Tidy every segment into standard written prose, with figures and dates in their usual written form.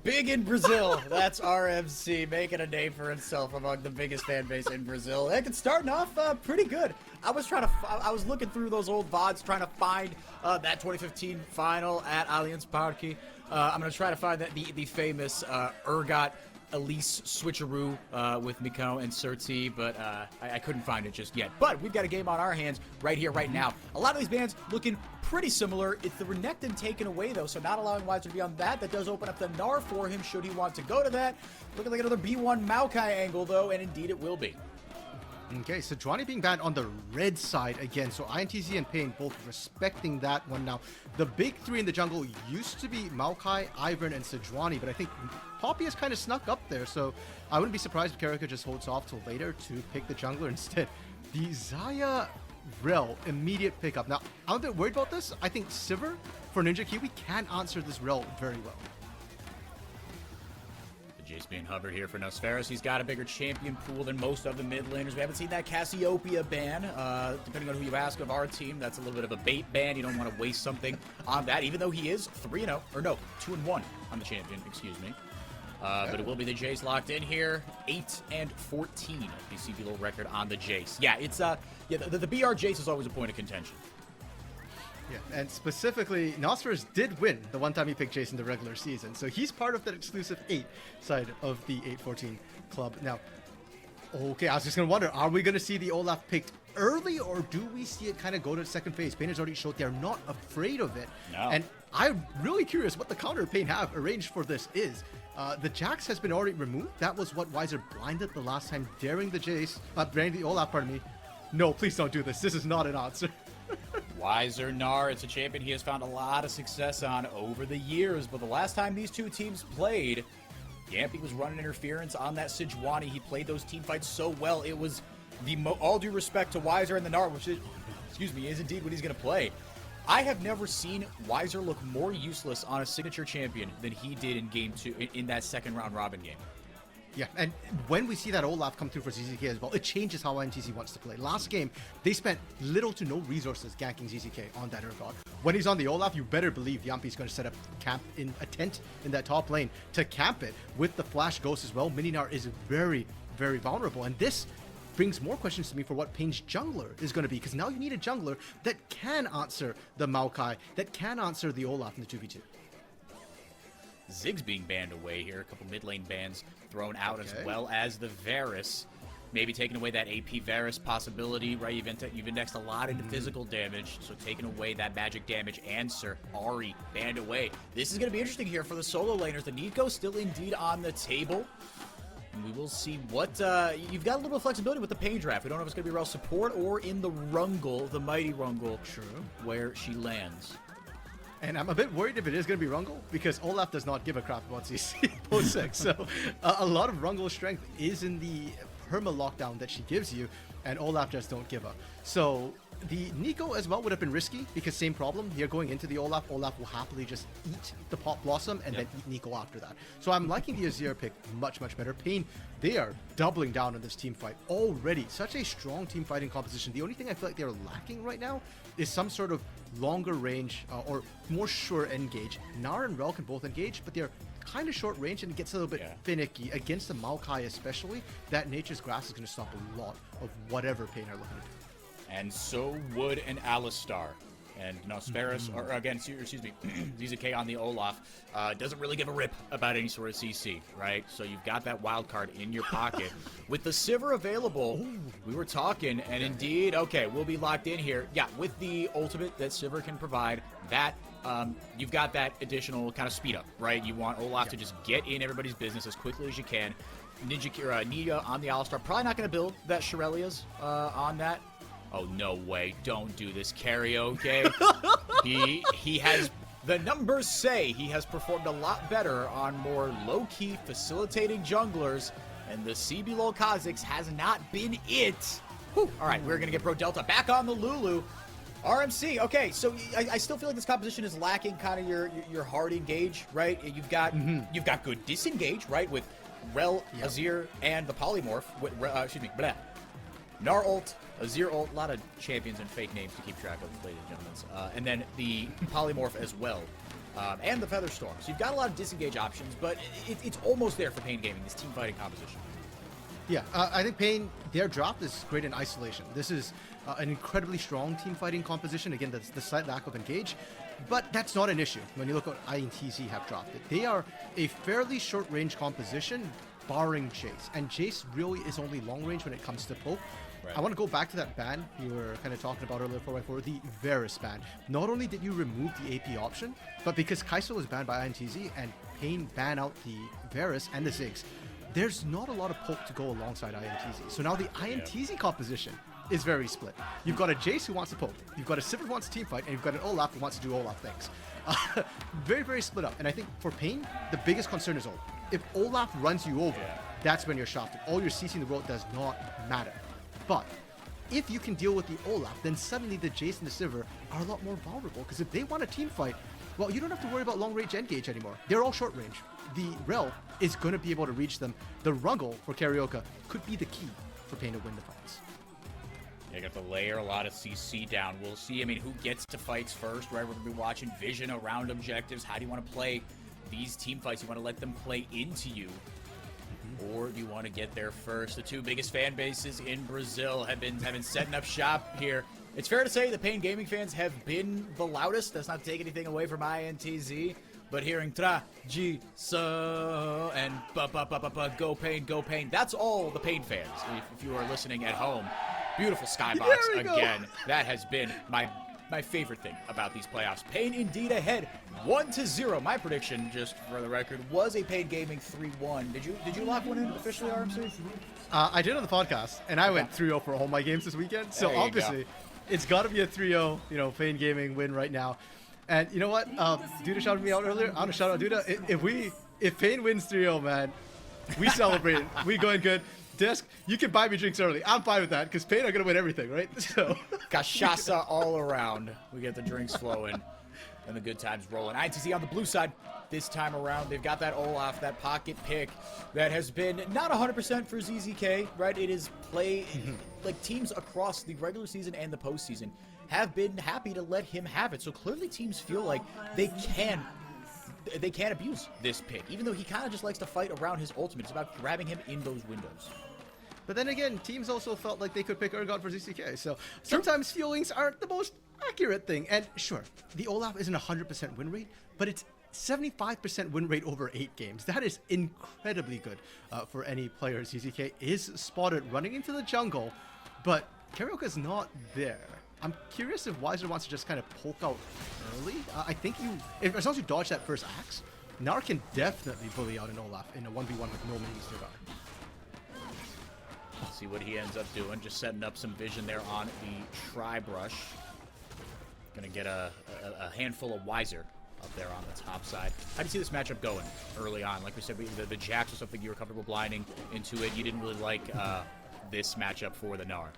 Big in Brazil. That's RMC making a name for himself among the biggest fan base in Brazil. Heck, it's starting off pretty good. I was looking through those old VODs trying to find that 2015 final at Allianz Parque. I'm going to try to find the famous Urgot Elise switcheroo with Mikko and Surti, but I couldn't find it just yet. But we've got a game on our hands right here, right now. A lot of these bands looking pretty similar. It's the Renekton taken away, though, so not allowing Weiser to be on that. That does open up the Gnar for him, should he want to go to that. Looking like another B1 Maokai angle, though, and indeed it will be. Okay, so Sejuani being banned on the red side again. So INTZ and Pain both respecting that one now. The big three in the jungle used to be Maokai, Ivern, and Sejuani, but I think Poppy has kind of snuck up there. So I wouldn't be surprised if Karika just holds off till later to pick the jungler instead. The Xayah Rel immediate pickup. Now, I'm a bit worried about this. I think Sivir for Ninja Kiwi can answer this Rel very well. Jace being hovered here for Nosferos. He's got a bigger champion pool than most of the mid laners. We haven't seen that Cassiopeia ban. Depending on who you ask of our team, that's a little bit of a bait ban. You don't want to waste something on that, even though he is 3-0, or no, 2-1 on the champion, excuse me. But it will be the Jace locked in here. 8-14, the CBLOL record on the Jace. Yeah, it's the BR Jace is always a point of contention. Yeah, and specifically, Nosferos did win the one time he picked Jace in the regular season, so he's part of that exclusive 8 side of the 8-14 club. Now, okay, I was just going to wonder, are we going to see the Olaf picked early, or do we see it kind of go to the second phase? Pain has already showed they're not afraid of it. No. And I'm really curious what the counter Pain have arranged for this is. The Jax has been already removed. That was what Weiser blinded the last time, daring the Jace, daring the Olaf, pardon me. No, please don't do this. This is not an answer. Weiser Gnar, it's a champion he has found a lot of success on over the years, but the last time these two teams played, Yampy was running interference on that Sejuani. He played those team fights so well. It was all due respect to Weiser and the Gnar, which is, is indeed what he's going to play. I have never seen Weiser look more useless on a signature champion than he did in game 2, in that second round robin game. Yeah, and when we see that Olaf come through for ZZK as well, it changes how INTZ wants to play. Last game, they spent little to no resources ganking ZZK on that Urgot. When he's on the Olaf, you better believe Yampy's going to set up a tent in that top lane to camp it with the Flash Ghost as well. Mininar is very, very vulnerable, and this brings more questions to me for what Pain's jungler is going to be, because now you need a jungler that can answer the Maokai, that can answer the Olaf in the 2v2. Ziggs being banned away here. A couple mid lane bans thrown out, as well as the Varus. Maybe taking away that AP Varus possibility, right? You've indexed a lot into physical damage, so taking away that magic damage answer. Ahri banned away. This is going to be interesting here for the solo laners. The Nico still indeed on the table. And we will see what... you've got a little bit of flexibility with the Pain draft. We don't know if it's going to be Rel support or in the Rungle, the mighty Rungle, where she lands. And I'm a bit worried if it is going to be Rungle, because Olaf does not give a crap about CC post-6. So a lot of Rungle's strength is in the perma-lockdown that she gives you, and Olaf just don't give up. So the Nico as well would have been risky, because same problem. You're going into the Olaf. Olaf will happily just eat the Pot Blossom and then eat Nico after that. So I'm liking the Azir pick much, much better. Pain, they are doubling down on this team fight already. Such a strong team fighting composition. The only thing I feel like they're lacking right now is some sort of longer range or more sure engage. Gnar and Rel can both engage, but they're kind of short range, and it gets a little bit finicky against the Maokai especially. That Nature's Grass is going to stop a lot of whatever Pain are looking to do. And so would an Alistar. And Nosferos, or again, excuse me, ZZK on the Olaf, doesn't really give a rip about any sort of CC, right? So you've got that wild card in your pocket. With the Sivir available, we were talking, and indeed, okay, we'll be locked in here. Yeah, with the ultimate that Sivir can provide, that you've got that additional kind of speed up, right? You want Olaf to just get in everybody's business as quickly as you can. Nida on the Alistar, probably not going to build that Shirelia's on that. Oh, no way. Don't do this karaoke. He has, the numbers say he has performed a lot better on more low-key facilitating junglers, and the CBLOL Kha'Zix has not been it. Whew. All right, we're going to get Bro Delta back on the Lulu. RMC, okay, so I still feel like this composition is lacking kind of your hard engage, right? You've got good disengage, right, with Rel, Azir, and the Polymorph. With, Gnar ult, Azir ult, a lot of champions and fake names to keep track of, ladies and gentlemen. And then the Polymorph as well. and the Featherstorm. So you've got a lot of disengage options, but it's almost there for Pain Gaming, this team fighting composition. Yeah, I think Pain, their drop is great in isolation. This is an incredibly strong team fighting composition. Again, that's the slight lack of engage, but that's not an issue when you look at what INTZ have dropped it. They are a fairly short range composition, barring Jace, and Jace really is only long range when it comes to poke. Right. I want to go back to that ban you were kind of talking about earlier, 4x4, the Varus ban. Not only did you remove the AP option, but because Kai'Sa was banned by INTZ and Pain ban out the Varus and the Ziggs, there's not a lot of poke to go alongside INTZ. So now the INTZ composition is very split. You've got a Jace who wants to poke, you've got a Sivir who wants to teamfight, and you've got an Olaf who wants to do Olaf things. Very, very split up. And I think for Pain, the biggest concern is Olaf. If Olaf runs you over, that's when you're shafted. All your CC in the world does not matter. But if you can deal with the Olaf, then suddenly the Jace and the Sivir are a lot more vulnerable, because if they want a team fight, well, you don't have to worry about long range engage anymore. They're all short range. The Rel is going to be able to reach them. The Rungle for Carioca could be the key for Pain to win the fights. You got to layer a lot of CC down. We'll see, I mean, who gets to fights first, right? We're going to be watching vision around objectives. How do you want to play these team fights? You want to let them play into you, or do you want to get there first? The two biggest fan bases in Brazil have been setting up shop here. It's fair to say the Pain Gaming fans have been the loudest. That's not to take anything away from INTZ, but hearing tra, G, so, and go Pain, go Pain. That's all the Pain fans. If you are listening at home, beautiful skybox again. Go. That has been my favorite thing about these playoffs. Pain indeed ahead, 1-0. My prediction, just for the record, was a Pain Gaming 3-1. Did you lock one in officially, RMC? I did on the podcast, and I went 3-0 for all my games this weekend. So obviously, it's got to be a 3-0, Pain Gaming win right now. And you know what? Duda shouted me out earlier. I want to shout out Duda. If Pain wins 3-0, man, we celebrate. We going good. Disc, you can buy me drinks early. I'm fine with that, because Pain are going to win everything, right? So cachaça all around. We get the drinks flowing and the good times rolling. INTZ on the blue side this time around. They've got that Olaf, that pocket pick that has been not 100% for ZZK, right? It is play, like teams across the regular season and the postseason have been happy to let him have it. So clearly teams feel like they can't abuse this pick, even though he kind of just likes to fight around his ultimate. It's about grabbing him in those windows. But then again, teams also felt like they could pick Urgot for ZCK, so sometimes feelings aren't the most accurate thing. And sure, the Olaf isn't 100% win rate, but it's 75% win rate over 8 games. That is incredibly good for any player. ZZK is spotted running into the jungle, but Carioca is not there. I'm curious if Wiser wants to just kind of poke out early. I think as long as you dodge that first axe, Nar can definitely bully out an Olaf in a 1v1 with no minis nearby. See what he ends up doing. Just setting up some vision there on the Tri-Brush. Gonna get a handful of Wiser up there on the top side. How do you see this matchup going early on? Like we said, the Jax was something you were comfortable blinding into it. You didn't really like this matchup for the Gnar.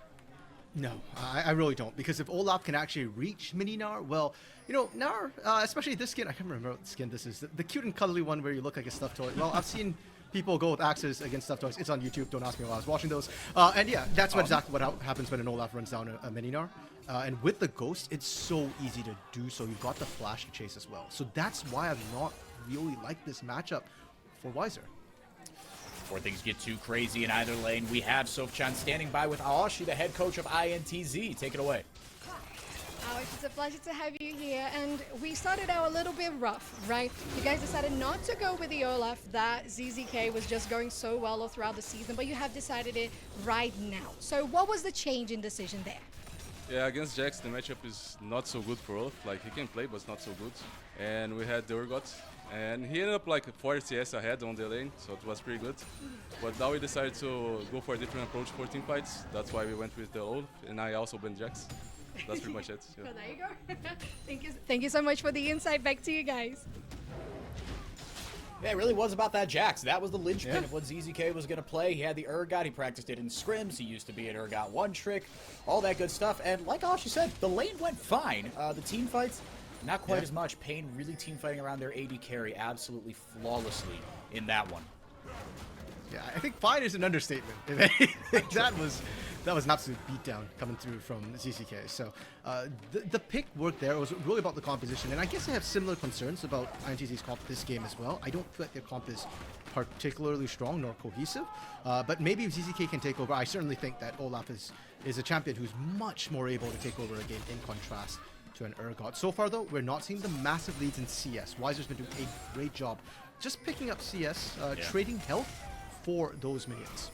No, I really don't, because if Olaf can actually reach mini Gnar, well, Gnar, especially this skin, I can't remember what skin this is, the cute and cuddly one where you look like a stuffed toy. Well, I've seen people go with axes against stuffed toys. It's on YouTube. Don't ask me while I was watching those. And yeah, that's exactly what happens when an Olaf runs down a mini Gnar. And with the Ghost, it's so easy to do so. You've got the flash to chase as well. So that's why I've not really liked this matchup for Wiser. Before things get too crazy in either lane, we have Sofchan standing by with Aoshi, the head coach of INTZ. Take it away. Alex, it's a pleasure to have you here, and we started out a little bit rough, right? You guys decided not to go with the Olaf that ZZK was just going so well all throughout the season, but you have decided it right now. So what was the change in decision there? Yeah, against Jax, the matchup is not so good for Olaf. Like, he can play, but it's not so good. And we had the Urgot, and he ended up like 40 CS ahead on the lane, so it was pretty good. But now we decided to go for a different approach for team fights. That's why we went with the Olaf, and I also went Jax. That's pretty much it. Yeah. Well, there you go. Thank you so much for the insight. Back to you guys. Yeah, it really was about that Jax. That was the linchpin of what ZZK was going to play. He had the Urgot. He practiced it in scrims. He used to be an Urgot one trick. All that good stuff. And like Ashi said, the lane went fine. The team fights, not quite as much. Pain really team fighting around their AD carry absolutely flawlessly in that one. Yeah, I think fine is an understatement. If anything, that was an absolute beatdown coming through from ZZK. So the pick work there was really about the composition, and I guess I have similar concerns about INTZ's comp this game as well. I don't feel like their comp is particularly strong nor cohesive, but maybe if ZZK can take over, I certainly think that Olaf is a champion who's much more able to take over a game in contrast to an Urgot. So far though, we're not seeing the massive leads in CS. Weiser's been doing a great job just picking up CS, trading health for those minions.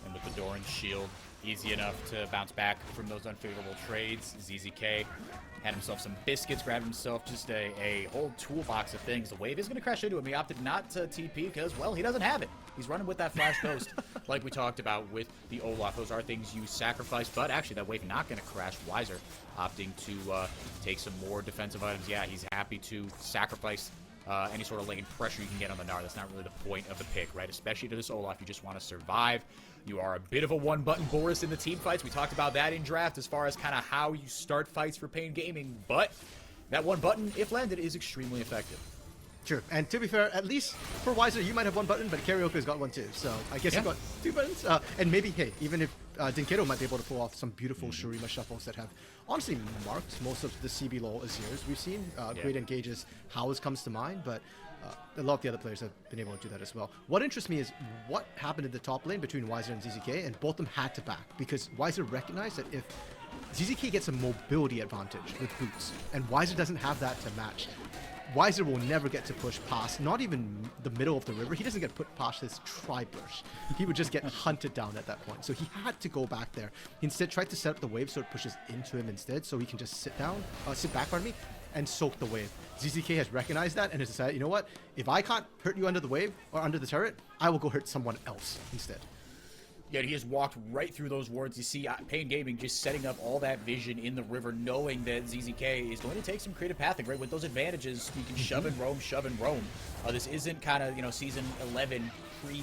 And with the Doran's shield, easy enough to bounce back from those unfavorable trades. ZZK had himself some biscuits, grabbed himself just a whole toolbox of things. The wave is going to crash into him. He opted not to TP because, well, he doesn't have it. He's running with that Flash Ghost like we talked about with the Olaf. Those are things you sacrifice, but actually that wave not going to crash. Weiser opting to take some more defensive items. Yeah, he's happy to sacrifice any sort of lane pressure you can get on the Gnar. That's not really the point of the pick, right? Especially to this Olaf, you just want to survive. You are a bit of a one-button Boris in the team fights. We talked about that in draft as far as kind of how you start fights for Pain Gaming, but that one button, if landed, is extremely effective. Sure, and to be fair, at least for Weiser, you might have one button, but Karaoke's got one too. So I guess you've got 2 buttons. And maybe, hey, even if Dinkedo might be able to pull off some beautiful Shurima shuffles that have honestly marked most of the CBLOL Azirs we've seen. Great engages, Howes comes to mind, but a lot of the other players have been able to do that as well. What interests me is what happened in the top lane between Weiser and ZZK, and both of them had to back, because Weiser recognized that if ZZK gets a mobility advantage with boots, and Weiser doesn't have that to match, Weiser will never get to push past, not even the middle of the river. He doesn't get put past his tri-brush. He would just get hunted down at that point. So he had to go back there. He instead tried to set up the wave so it pushes into him instead, so he can just sit back, pardon me, and soak the wave. ZZK has recognized that and has decided, you know what? If I can't hurt you under the wave or under the turret, I will go hurt someone else instead. Yeah, he just walked right through those wards. You see Pain Gaming just setting up all that vision in the river, knowing that ZZK is going to take some creative pathing, right? With those advantages, you can shove and roam, shove and roam. This isn't kind of, you know, season 11 pre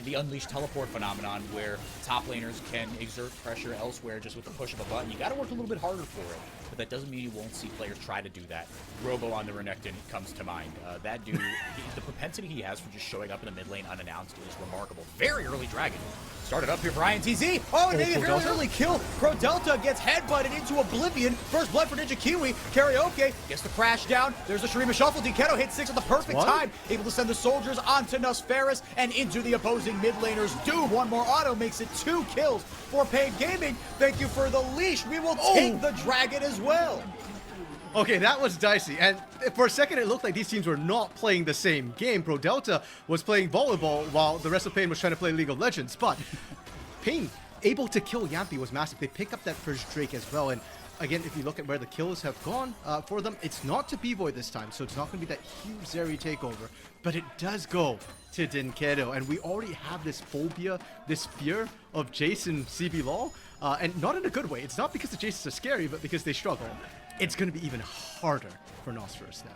the Unleashed teleport phenomenon where top laners can exert pressure elsewhere just with the push of a button. You got to work a little bit harder for it, but that doesn't mean you won't see players try to do that. Robo on the Renekton comes to mind. That dude, the propensity he has for just showing up in the mid lane unannounced is remarkable. Very early dragon. Started up here for INTZ. Oh, and they very early kill. Pro Delta gets headbutted into oblivion. First blood for Ninja Kiwi. Karaoke gets the crash down. There's the Shurima Shuffle. Dinkedo hits 6 at the perfect time. Able to send the soldiers onto Nosferus and into the opposing mid laners. Doom, one more auto, makes it 2 kills for Pain Gaming. Thank you for the leash. We will take the dragon as well. Okay, that was dicey, and for a second it looked like these teams were not playing the same game. Pro Delta was playing volleyball while the rest of Pain was trying to play League of Legends, but Pain area to kill Yampi was massive. They pick up that first Drake as well, and again, if you look at where the kills have gone for them, it's not to B-Boy this time, so it's not going to be that huge Zeri takeover, but it does go to Dinkedo, and we already have this phobia, this fear of Jason CBLOL, and not in a good way. It's not because the Jasons are scary, but because they struggle. It's going to be even harder for Nosferus now.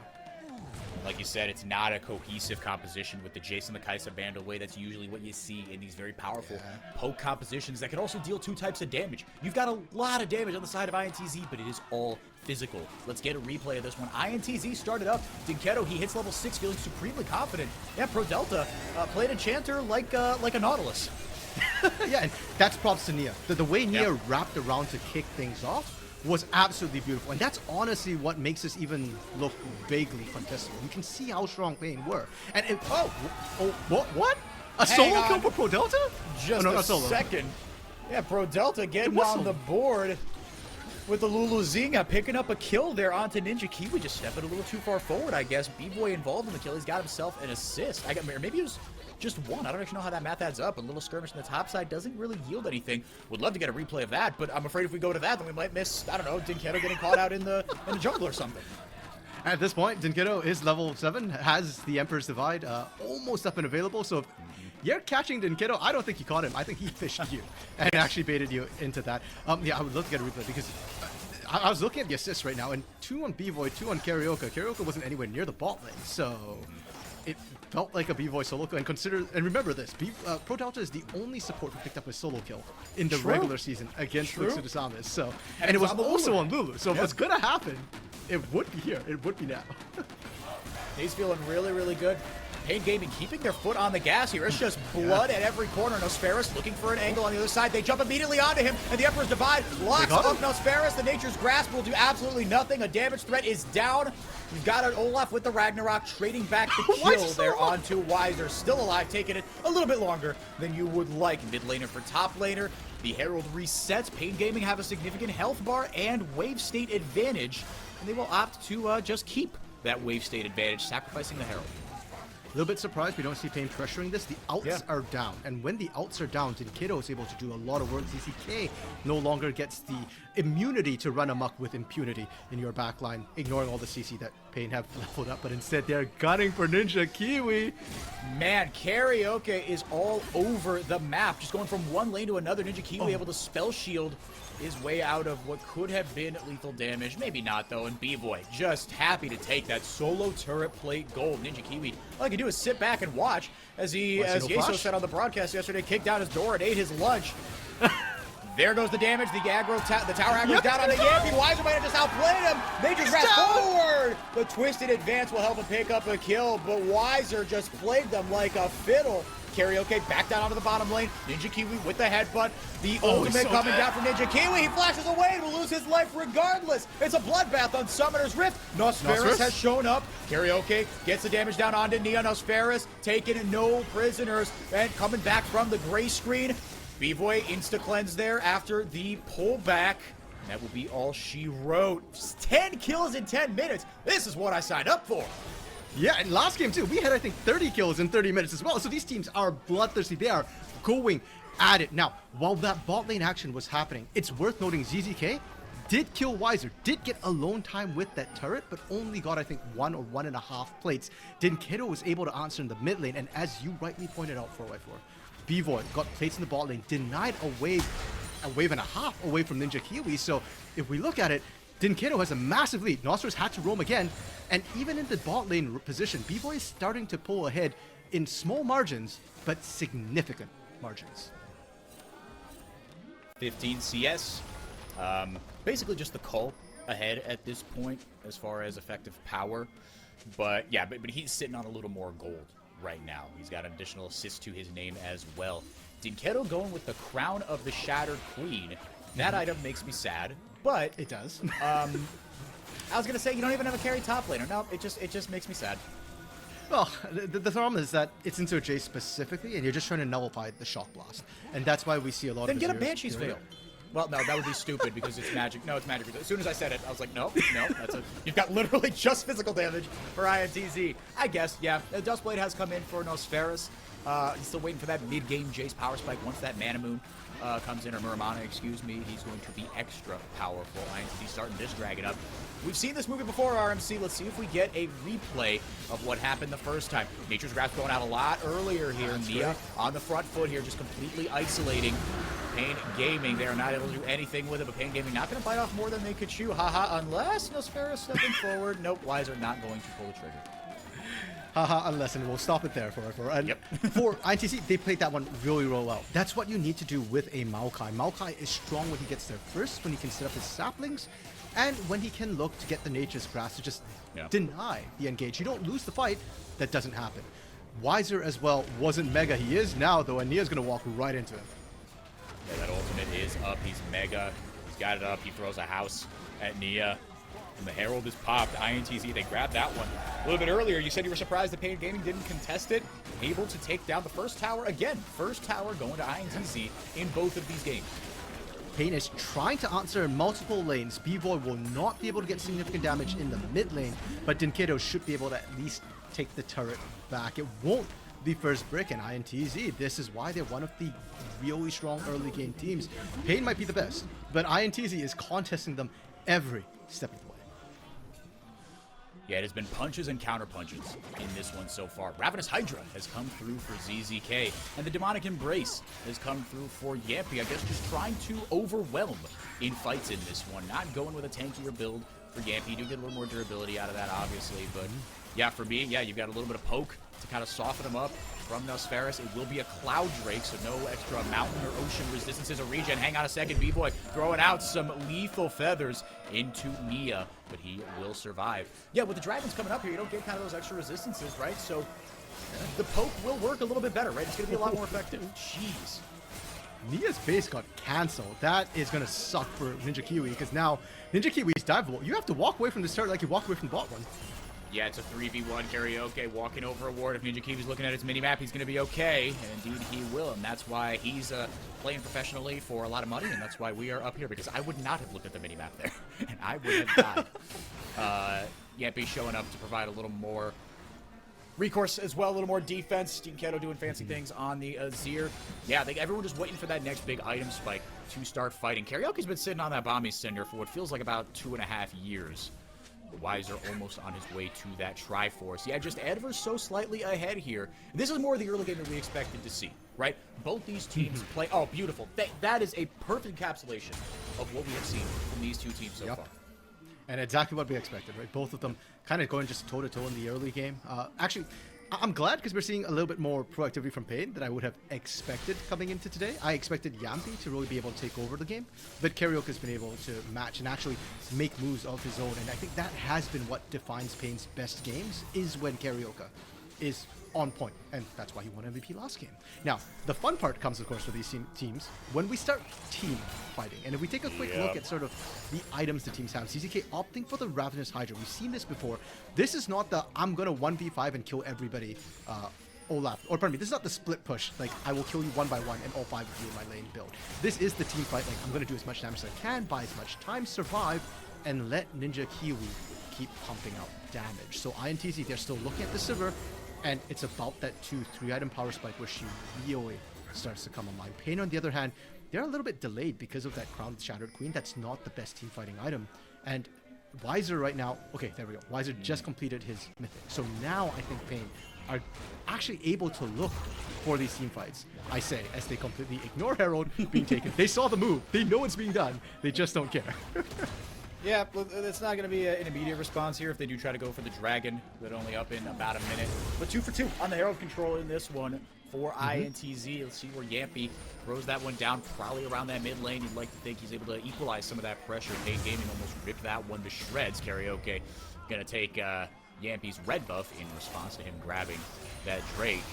Like you said, it's not a cohesive composition with the Jason the Kaisa band away. That's usually what you see in these very powerful poke compositions that can also deal 2 types of damage. You've got a lot of damage on the side of INTZ, but it is all physical. Let's get a replay of this one. INTZ started up. Dinkedo, he hits level 6, feeling supremely confident. Yeah, Pro Delta played Enchanter like a Nautilus. Yeah, and that's props to Nia. The way Nia wrapped around to kick things off was absolutely beautiful, and that's honestly what makes this even look vaguely contestable. You can see how strong Pain were, and what? A solo kill for Pro Delta? Just a second. Yeah, Pro Delta getting on the board with the Lulu Zinga, picking up a kill there onto Ninja Kiwi, just stepping a little too far forward, I guess. B-Boy involved in the kill. He's got himself an assist. Maybe it was just 1. I don't actually know how that math adds up. A little skirmish on the top side doesn't really yield anything. Would love to get a replay of that, but I'm afraid if we go to that, then we might miss, I don't know, Dinkedo getting caught out in the jungle or something. At this point, Dinkedo is level 7, has the Emperor's Divide almost up and available, so if you're catching Dinkedo, I don't think you caught him. I think he fished you and actually baited you into that. Yeah, I would love to get a replay because I was looking at the assists right now, and 2 on B-Boy, 2 on Karaoke. Karaoke wasn't anywhere near the bot lane, so it felt like a B-Boy solo kill. And remember this, Pro Delta is the only support who picked up a solo kill in the regular season against Tsudasamis. So, and it was also on Lulu. So if it's gonna happen, it would be here. It would be now. He's feeling really, really good. Pain Gaming keeping their foot on the gas here. It's just blood at every corner. Nosferus looking for an angle on the other side. They jump immediately onto him, and the Emperor's Divide locks up Nosferus. The Nature's Grasp will do absolutely nothing. A damage threat is down. You've got an Olaf with the Ragnarok trading back the kill there onto Weiser. Still alive, taking it a little bit longer than you would like. Mid laner for top laner. The Herald resets. Pain Gaming have a significant health bar and wave state advantage, and they will opt to just keep that wave state advantage, sacrificing the Herald. A little bit surprised we don't see Pain pressuring this. The outs are down, and when the outs are down, Dinkido is able to do a lot of work. ZZK no longer gets the immunity to run amok with impunity in your backline, ignoring all the CC that Pain have leveled up, but instead they're gunning for Ninja Kiwi. Man, Karaoke is all over the map, just going from one lane to another. Ninja Kiwi able to spell shield his way out of what could have been lethal damage. Maybe not, though, and B-Boy just happy to take that solo turret plate gold. Ninja Kiwi, all he can do is sit back and watch as he, as Yeso said on the broadcast yesterday, kicked down his door and ate his lunch. There goes the damage. The tower aggro's down on the Yampy. Weiser might have just outplayed him. They just ran forward. The twisted advance will help him pick up a kill, but Weiser just played them like a fiddle. Karaoke back down onto the bottom lane. Ninja Kiwi with the headbutt. The ultimate coming down from Ninja Kiwi. He flashes away and will lose his life regardless. It's a bloodbath on Summoner's Rift. Nosferus has shown up. Karaoke gets the damage down onto Nia. Nosferus taking no prisoners and coming back from the gray screen. B-Boy insta-cleanse there after the pullback. That will be all she wrote. 10 kills in 10 minutes. This is what I signed up for. Yeah, and last game too, we had I think 30 kills in 30 minutes as well. So these teams are bloodthirsty. They are going at it. Now, while that bot lane action was happening, it's worth noting ZZK did kill Weiser, did get alone time with that turret, but only got I think 1 or 1.5 plates. Dinkido was able to answer in the mid lane, and as you rightly pointed out, 4x4, B-Void got plates in the bot lane, denied a wave and a half away from Ninja Kiwi. So if we look at it, Dinkido has a massive lead. Nosferus had to roam again, and even in the bot lane position, B-Boy is starting to pull ahead in small margins, but significant margins. 15 CS. Basically just the call ahead at this point as far as effective power. But yeah, but he's sitting on a little more gold right now. He's got an additional assist to his name as well. Dinkido going with the Crown of the Shattered Queen. That item makes me sad, but it does. I was gonna say you don't even have a carry top laner. No, it just makes me sad. Well, the problem is that it's into Jace specifically, and you're just trying to nullify the Shock Blast, and that's why we see a lot then of. Then get a Banshee's Veil. Well, no, that would be stupid because it's magic. No, it's magic. As soon as I said it, I was like, no, you've got literally just physical damage for INTZ. I guess, yeah. Dustblade has come in for Nosferus. He's still waiting for that mid-game Jace power spike. Once that Mana Moon comes in, or Muramana, excuse me, he's going to be extra powerful. INTZ starting this dragon up. We've seen this movie before, RMC. Let's see if we get a replay of what happened the first time. Nature's Grasp going out a lot earlier here. Nia on the front foot here, just completely isolating Pain Gaming. They are not able to do anything with it, but Pain Gaming not going to bite off more than they could chew. Haha, unless Nosferus stepping forward. Nope, Weiser not going to pull the trigger. Haha, unless, and we'll stop it there for for INTZ, they played that one really well. That's what you need to do with a Maokai. Maokai is strong when he gets there first, when he can set up his saplings, and when he can look to get the Nature's Grasp to just deny the engage. You don't lose the fight, that doesn't happen. Weiser as well wasn't mega. He is now, though, and Nia's going to walk right into him. Yeah, that ultimate is up. He's mega. He's got it up. He throws a house at Nia. And the Herald is popped. INTZ, they grabbed that one. A little bit earlier, you said you were surprised that Pain Gaming didn't contest it. Able to take down the first tower again. First tower going to INTZ in both of these games. Pain is trying to answer in multiple lanes. B-Boy will not be able to get significant damage in the mid lane, but Dinkido should be able to at least take the turret back. It won't be first brick in INTZ. This is why they're one of the really strong early game teams. Pain might be the best, but INTZ is contesting them every step of the way. Yeah, it has been punches and counter punches in this one so far. Ravenous Hydra has come through for ZZK, and the Demonic Embrace has come through for Yampy. I guess just trying to overwhelm in fights in this one. Not going with a tankier build for Yampy. You do get a little more durability out of that, obviously, but yeah, for me, yeah, you've got a little bit of poke to kind of soften him up. From Nosferus, it will be a Cloud Drake, so no extra mountain or ocean resistances or regen. Hang on a second, B-Boy throwing out some lethal feathers into Nia, but he will survive. Yeah, with the dragons coming up here, you don't get kind of those extra resistances, right? So the poke will work a little bit better, right? It's going to be a lot more effective. Jeez. Nia's base got cancelled. That is going to suck for Ninja Kiwi, because now Ninja Kiwi's diveable. You have to walk away from the start like you walked away from the bot one. Yeah, it's a 3v1 karaoke, walking over a ward. If Ninja Kiwi's looking at his mini-map, he's going to be okay. And indeed, he will. And that's why he's playing professionally for a lot of money. And that's why we are up here, because I would not have looked at the mini-map there. And I would have died. Yampy showing up to provide a little more recourse as well, a little more defense. Team Keto doing fancy things on the Azir. Yeah, I think everyone just waiting for that next big item spike to start fighting. Karaoke's been sitting on that Bomby Cinder for what feels like about 2.5 years. Wiser almost on his way to that Triforce. Yeah, just Adver's so slightly ahead here. This is more of the early game that we expected to see, right? Both these teams play... Oh, beautiful. That is a perfect encapsulation of what we have seen from these two teams so far. And exactly what we expected, right? Both of them kind of going just toe-to-toe in the early game. Actually, I'm glad because we're seeing a little bit more proactivity from Pain than I would have expected coming into today. I expected Yampy to really be able to take over the game, but Karaoke's been able to match and actually make moves of his own. And I think that has been what defines Pain's best games, is when Karaoke is on point, and that's why he won MVP last game. Now, the fun part comes, of course, for these teams when we start team fighting. And if we take a quick look at sort of the items the teams have, CZK opting for the Ravenous Hydra. We've seen this before. This is not the I'm gonna 1v5 and kill everybody Olaf, or pardon me, this is not the split push, like I will kill you one by one and all 5 of you in my lane build. This is the team fight, like I'm gonna do as much damage as I can, buy as much time, survive, and let Ninja Kiwi keep pumping out damage. So INTZ, they're still looking at the Sivir, and it's about that 2-3 item power spike where she really starts to come online. Pain, on the other hand, they're a little bit delayed because of that Crowned Shattered Queen. That's not the best team fighting item. And Wiser right now, okay, there we go. Wiser just completed his mythic. So now I think Pain are actually able to look for these team fights, I say, as they completely ignore Herald being taken. They saw the move. They know it's being done. They just don't care. Yeah, it's not going to be an immediate response here if they do try to go for the Dragon, but only up in about a minute. But 2 for 2 on the Herald control in this one for INTZ. Let's see where Yampy throws that one down, probably around that mid lane. You'd like to think he's able to equalize some of that pressure. Pain Gaming almost ripped that one to shreds. Karaoke going to take Yampy's red buff in response to him grabbing that Drake.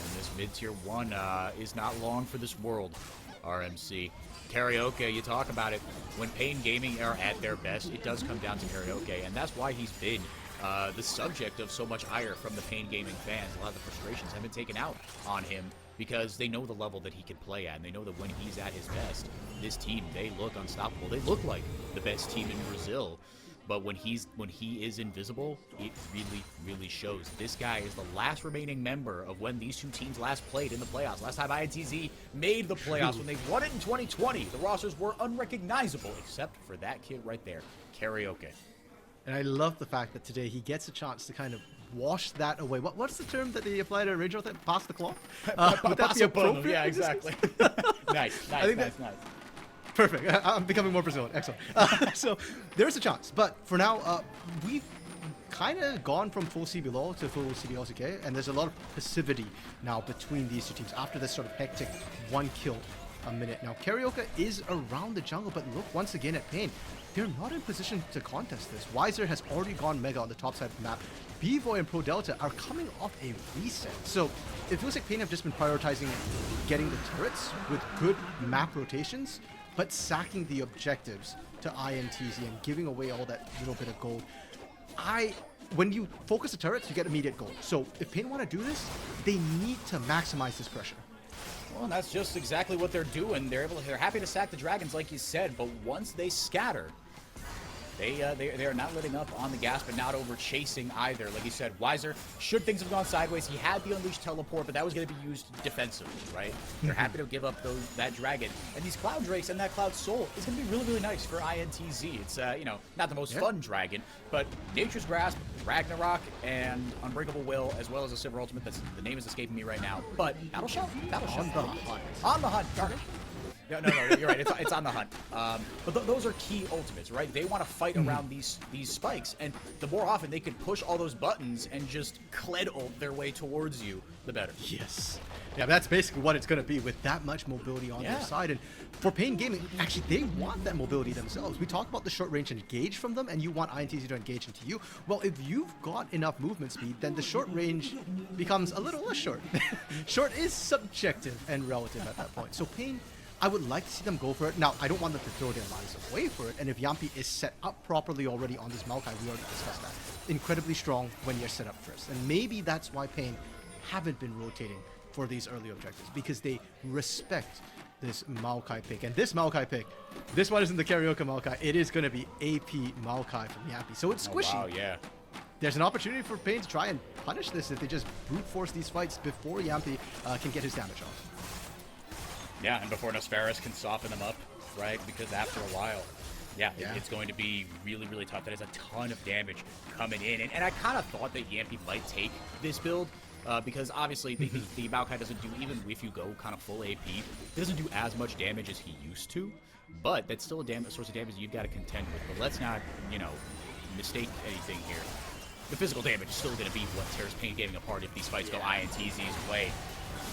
And this mid-tier 1 is not long for this world, RMC. Karaoke, you talk about it, when Pain Gaming are at their best, it does come down to Karaoke, and that's why he's been the subject of so much ire from the Pain Gaming fans. A lot of the frustrations have been taken out on him because they know the level that he can play at, and they know that when he's at his best, this team, they look unstoppable. They look like the best team in Brazil. But when he is invisible, it really shows. This guy is the last remaining member of when these two teams last played in the playoffs. Last time INTZ made the playoffs, when they won it in 2020, the rosters were unrecognizable, except for that kid right there, Karaoke. And I love the fact that today he gets a chance to kind of wash that away. What's the term that they applied to original thing? Pass the cloth? Would that be appropriate? Yeah, exactly. nice. Perfect. I'm becoming more Brazilian. Excellent. So there's a chance. But for now, we've kind of gone from full CBLOL to full CBLOL, and there's a lot of passivity now between these two teams after this sort of hectic 1 kill a minute. Now, Karaoke is around the jungle, but look once again at Pain. They're not in position to contest this. Wiser has already gone mega on the top side of the map. B-Boy and Pro Delta are coming off a reset. So it feels like Pain have just been prioritizing getting the turrets with good map rotations, but sacking the objectives to INTZ and giving away all that little bit of gold. When you focus the turrets, you get immediate gold. So if Pain want to do this, they need to maximize this pressure. Well, and that's just exactly what they're doing. They're happy to sack the dragons, like you said, but once they scatter, they are not letting up on the gas, but not over chasing either. Like you said, Wiser, should things have gone sideways, he had the Unleashed teleport, but that was going to be used defensively, right? They're happy to give up that dragon. And these Cloud Drakes and that Cloud Soul is going to be really nice for INTZ. It's, not the most fun dragon, but Nature's Grasp, Ragnarok, and Unbreakable Will, as well as a Silver Ultimate. The name is escaping me right now. But Battle Shot? On the hunt. On the hunt. Darn it. No, you're right. It's on the hunt. But those are key ultimates, right? They want to fight around these spikes, and the more often they can push all those buttons and just Kled ult their way towards you, the better. Yes. Yeah, that's basically what it's going to be with that much mobility on their side. And for Pain Gaming, actually, they want that mobility themselves. We talk about the short range engage from them, and you want INTZ to engage into you. Well, if you've got enough movement speed, then the short range becomes a little less short. Short is subjective and relative at that point. So Pain, I would like to see them go for it. Now, I don't want them to throw their lives away for it. And if Yampi is set up properly already on this Maokai, we already discussed that. Incredibly strong when you're set up first. And maybe that's why Pain haven't been rotating for these early objectives, because they respect this Maokai pick. And this Maokai pick, this one isn't the Karaoke Maokai. It is going to be AP Maokai from Yampi. So it's squishy. Oh, wow, yeah. There's an opportunity for Pain to try and punish this if they just brute force these fights before Yampi can get his damage off. Yeah, and before Nosferos can soften them up, right? Because after a while, it's going to be really, really tough. That is a ton of damage coming in. And I kind of thought that Yampi might take this build, because obviously the Maokai doesn't do, even if you go kind of full AP, it doesn't do as much damage as he used to. But that's still a source of damage you've got to contend with. But let's not, mistake anything here. The physical damage is still going to be what tears Pain Gaming apart if these fights go INTZ's way.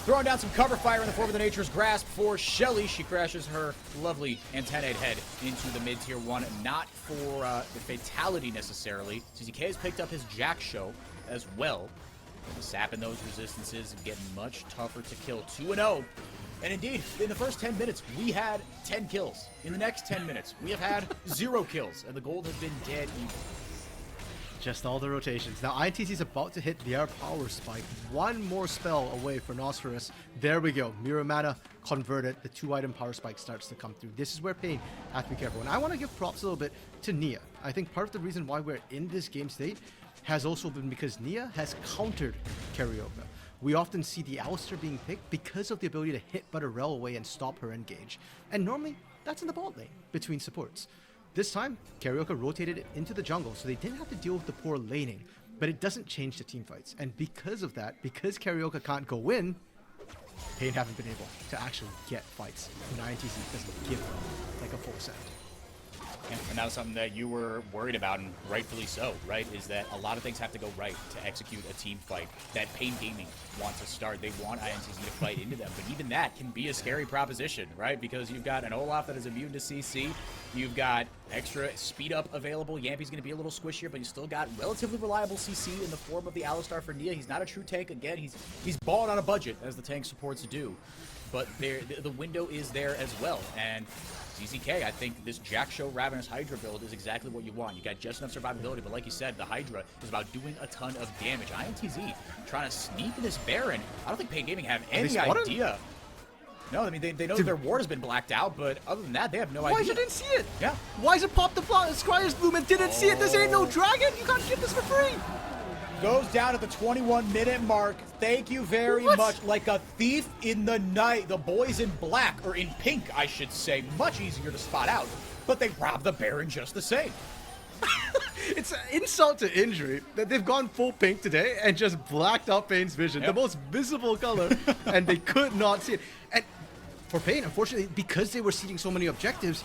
Throwing down some cover fire in the form of the Nature's Grasp for Shelly. She crashes her lovely antennae head into the mid-tier 1. Not for the fatality necessarily. CZK has picked up his Jack Show as well. Sapping those resistances and getting much tougher to kill. 2-0. And indeed, in the first 10 minutes, we had 10 kills. In the next 10 minutes, we have had 0 kills. And the gold has been dead even. Just all the rotations. Now, INTZ is about to hit their power spike. One more spell away for Nosferos. There we go. Mirror Mana converted. The 2-item power spike starts to come through. This is where Pain has to be careful. And I want to give props a little bit to Nia. I think part of the reason why we're in this game state has also been because Nia has countered Karaoke. We often see the Alistar being picked because of the ability to hit Butterell away and stop her engage. And normally, that's in the bot lane between supports. This time, Karaoke rotated it into the jungle, so they didn't have to deal with the poor laning. But it doesn't change the team fights. And because of that, because Karaoke can't go in, Pain haven't been able to actually get fights. And INTZ doesn't give them like a full set. And that was something that you were worried about, and rightfully so, right? Is that a lot of things have to go right to execute a team fight that Pain Gaming wants to start. They want INTZ to fight into them, but even that can be a scary proposition, right? Because you've got an Olaf that is immune to CC, you've got extra speed up available. Yampi's going to be a little squishier, but he's still got relatively reliable CC in the form of the Alistar for Nia. He's not a true tank. Again, he's balling on a budget, as the tank supports do. But the window is there as well, and CZK, I think this Jack Show Ravenous Hydra build is exactly what you want. You got just enough survivability, but like you said, the Hydra is about doing a ton of damage. INTZ trying to sneak this Baron. I don't think Pain Gaming have any idea. No, I mean, they know that their ward has been blacked out, but other than that, they have no idea. Why didn't see it? Yeah. Why is it popped the Scryer's Bloom and didn't see it? This ain't no dragon. You can't get this for free. Goes down at the 21-minute mark. Thank you very much. Like a thief in the night. The boys in black, or in pink, I should say. Much easier to spot out. But they robbed the Baron just the same. It's an insult to injury that they've gone full pink today and just blacked out Pain's vision. Yep. The most visible color, and they could not see it. And for Pain, unfortunately, because they were seeding so many objectives,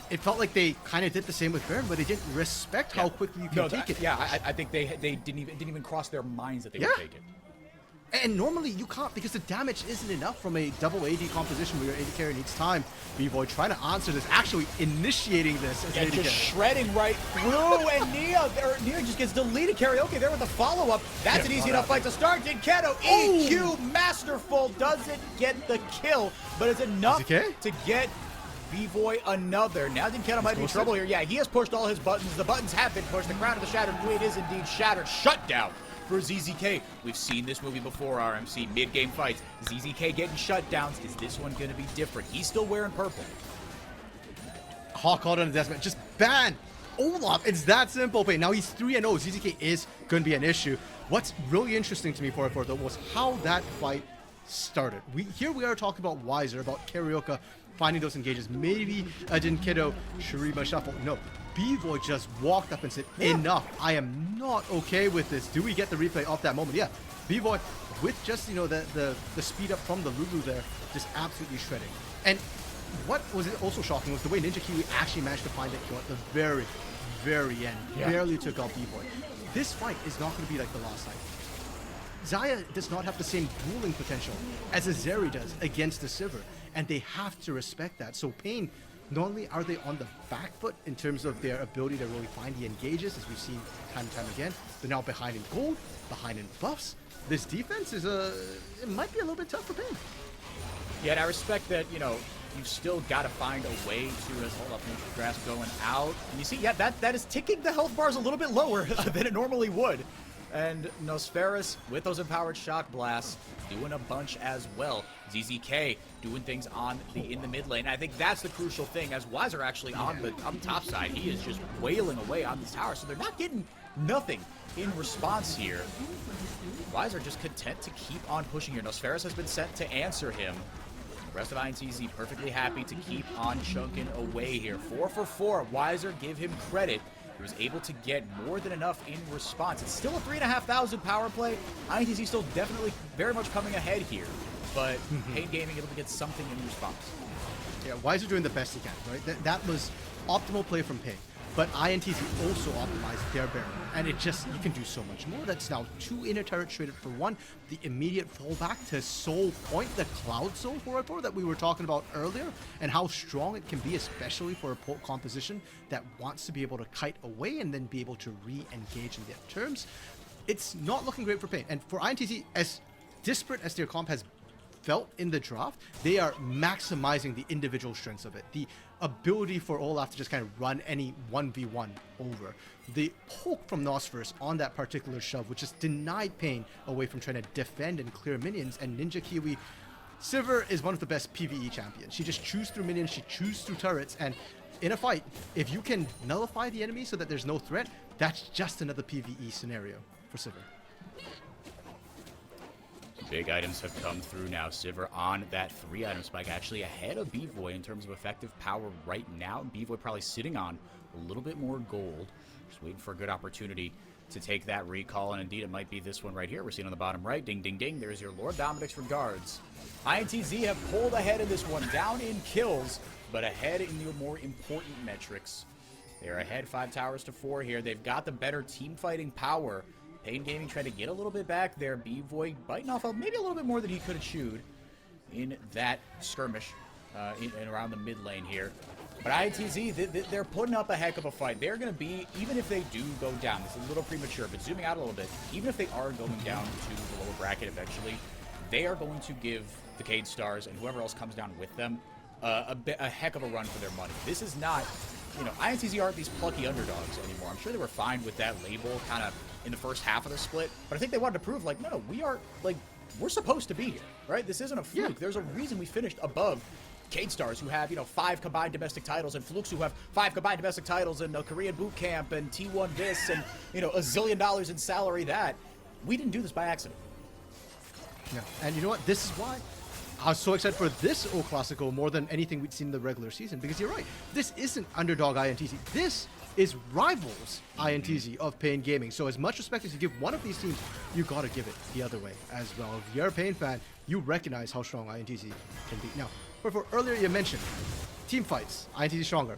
it felt like they kind of did the same with Baron, but they didn't respect how quickly you can take it. Yeah, I think they didn't even cross their minds that they would take it. And normally you can't, because the damage isn't enough from a double AD composition where your AD carry needs time. B-Boy trying to answer this, actually initiating this as AD just carry. Shredding right through, and Nia just gets deleted. Karaoke there with the follow-up. That's an easy enough fight to start. Dinkedo, EQ, masterful, doesn't get the kill, but it's enough to get B-Boy another. Now Dinkedo might be in trouble here. Yeah, he has pushed all his buttons. The buttons have been pushed. The crown of the Shattered Blade is indeed shattered. Shut down for ZZK. We've seen this movie before, RMC. Mid-game fights. ZZK getting shutdowns. Is this one going to be different? He's still wearing purple. Hawk out on the Desmond. Just ban Olaf. It's that simple. But now he's 3-0. ZZK is going to be an issue. What's really interesting to me for though was how that fight started. Here we are talking about Wiser, about Karaoke finding those engages. Maybe a Dinkedo Shuriba shuffle. No. B-Boy just walked up and said, enough. I am not okay with this. Do we get the replay of that moment? Yeah. B-Boy, with just, the speed up from the Lulu there, just absolutely shredding. And what was also shocking was the way Ninja Kiwi actually managed to find that kill at the very, very end. Barely took out B-Boy. This fight is not going to be like the last fight. Xayah does not have the same dueling potential as a Zeri does against the Sivir, and they have to respect that. So Pain, not only are they on the back foot in terms of their ability to really find the engages, as we've seen time and time again, they're now behind in gold, behind in buffs. This defense is it might be a little bit tough for Pain. Yeah, and I respect that, you know, you've still got to find a way to, hold up, Ninja Grasp going out. And you see, yeah, that is ticking the health bars a little bit lower than it normally would. And Nosferus, with those empowered shock blasts, doing a bunch as well. ZZK doing things in the mid lane. I think that's the crucial thing, as Wiser actually on the top side. He is just wailing away on this tower, so they're not getting nothing in response here. Wiser just content to keep on pushing here. Nosferus has been sent to answer him. The rest of INTZ perfectly happy to keep on chunking away here. 4 for 4. Wiser, give him credit. He was able to get more than enough in response. It's still a 3,500 power play. INTZ still definitely very much coming ahead here, but Pain Gaming able to get something in response. Yeah, Wiser doing the best he can, right? That was optimal play from Pain. But INTZ also optimized their Baron, and it just, you can do so much more. That's now 2 inner turrets traded for 1. The immediate fallback to Soul Point, the Cloud Soul 4x4 that we were talking about earlier, and how strong it can be, especially for a composition that wants to be able to kite away and then be able to re-engage in their terms. It's not looking great for Pain. And for INTZ, as disparate as their comp has felt in the draft, they are maximizing the individual strengths of it. The ability for Olaf to just kind of run any 1v1 over. The poke from Nosferus on that particular shove, which just denied Pain away from trying to defend and clear minions. And Ninja Kiwi, Sivir is one of the best PvE champions. She just chews through minions, she chews through turrets, and in a fight, if you can nullify the enemy so that there's no threat, that's just another PvE scenario for Sivir. Big items have come through now. Sivir on that 3-item spike, actually ahead of B-Voy in terms of effective power right now. B-Voy probably sitting on a little bit more gold. Just waiting for a good opportunity to take that recall, and indeed it might be this one right here. We're seeing on the bottom right. Ding, ding, ding. There's your Lord Dominic's regards. INTZ have pulled ahead in this one, down in kills, but ahead in your more important metrics. They're ahead 5 towers to 4 here. They've got the better team fighting power. Pain Gaming trying to get a little bit back there. B-Voy biting off maybe a little bit more than he could have chewed in that skirmish in around the mid lane here. But INTZ, they're putting up a heck of a fight. They're going to be, even if they do go down, it's a little premature, but zooming out a little bit, even if they are going down to the lower bracket eventually, they are going to give the Cade Stars and whoever else comes down with them a heck of a run for their money. This is not, you know, INTZ aren't these plucky underdogs anymore. I'm sure they were fine with that label kind of in the first half of the split, but I think they wanted to prove, like, no, we are, like, we're supposed to be here, right? This isn't a fluke. Yeah. There's a reason we finished above Cade Stars, who have, you know, 5 combined domestic titles, and Flukes, who have 5 combined domestic titles, and Korean boot camp, and T1 this, and, you know, $1 zillion in salary that. We didn't do this by accident. Yeah, and you know what? This is why I was so excited for this O Classico more than anything we'd seen in the regular season, because you're right. This isn't underdog INTZ. This is rivals INTZ of Pain Gaming. So as much respect as you give one of these teams, you gotta give it the other way as well. If you're a Pain fan, you recognize how strong INTZ can be. Now, for earlier you mentioned team fights, INTZ stronger.